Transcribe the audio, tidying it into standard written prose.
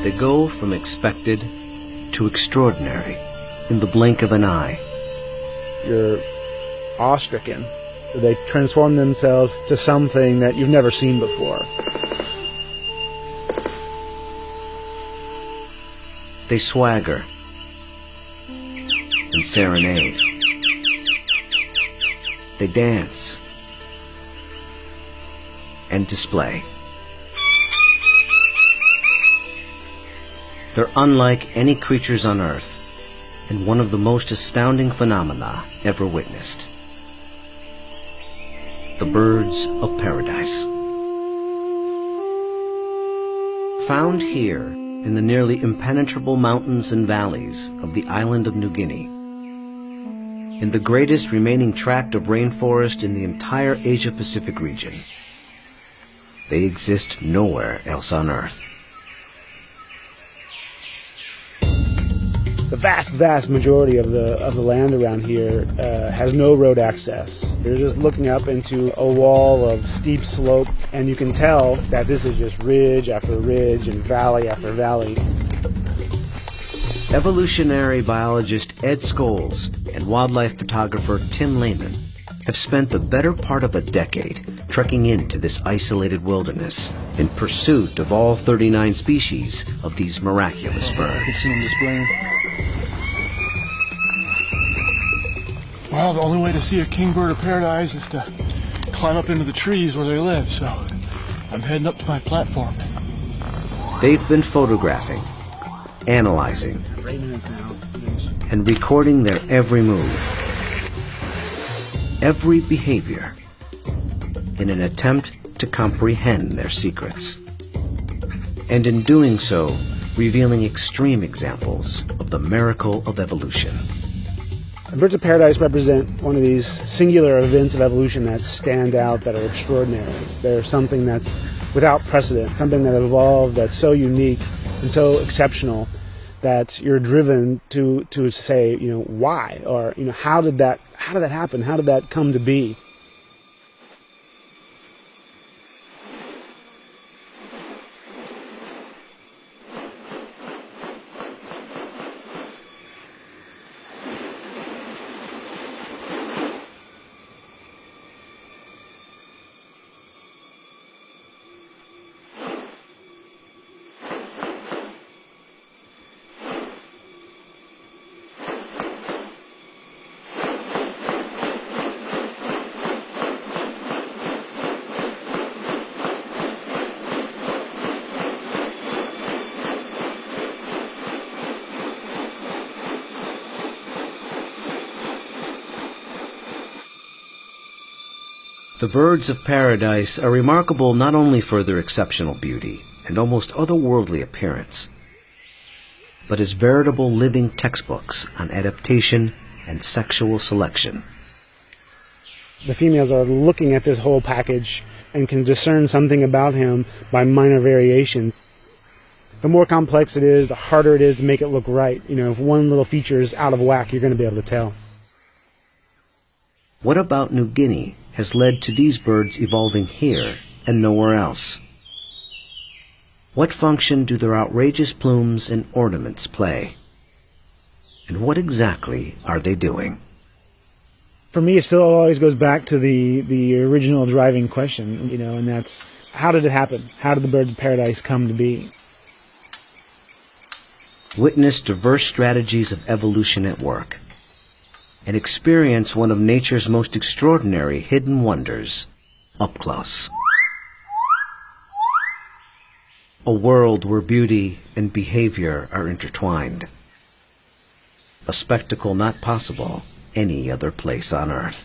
They go from expected to extraordinary in the blink of an eye. You're awestricken. They transform themselves to something that you've never seen before. They swagger and serenade. They dance and display. They're unlike any creatures on Earth, and one of the most astounding phenomena ever witnessed. The birds of paradise. Found here in the nearly impenetrable mountains and valleys of the island of New Guinea, in the greatest remaining tract of rainforest in the entire Asia-Pacific region. They exist nowhere else on Earth. The vast majority of the land around here has no road access. You're just looking up into a wall of steep slope, and you can tell that this is just ridge after ridge and valley after valley. Evolutionary biologist Ed Scholes and wildlife photographer Tim Lehman have spent the better part of a decade trekking into this isolated wilderness in pursuit of all 39 species of these miraculous birds. You can see them displaying. Well, the only way to see a kingbird of paradise is to climb up into the trees where they live, so I'm heading up to my platform. They've been photographing, analyzing, and recording their every move, every behavior, in an attempt to comprehend their secrets. And in doing so, revealing extreme examples of the miracle of evolution. Birds of paradise represent one of these singular events of evolution that stand out, that are extraordinary. They're something that's without precedent, something that evolved that's so unique and so exceptional that you're driven to say, why, or how did that happen? How did that come to be? The birds of paradise are remarkable not only for their exceptional beauty and almost otherworldly appearance, but as veritable living textbooks on adaptation and sexual selection. The females are looking at this whole package and can discern something about him by minor variation. The more complex it is, the harder it is to make it look right. If one little feature is out of whack, you're going to be able to tell. What about New Guinea has led to these birds evolving here and nowhere else? What function do their outrageous plumes and ornaments play? And what exactly are they doing? For me, it still always goes back to the original driving question, and that's, how did it happen? How did the birds of paradise come to be? Witness diverse strategies of evolution at work, and experience one of nature's most extraordinary hidden wonders up close. A world where beauty and behavior are intertwined. A spectacle not possible any other place on Earth.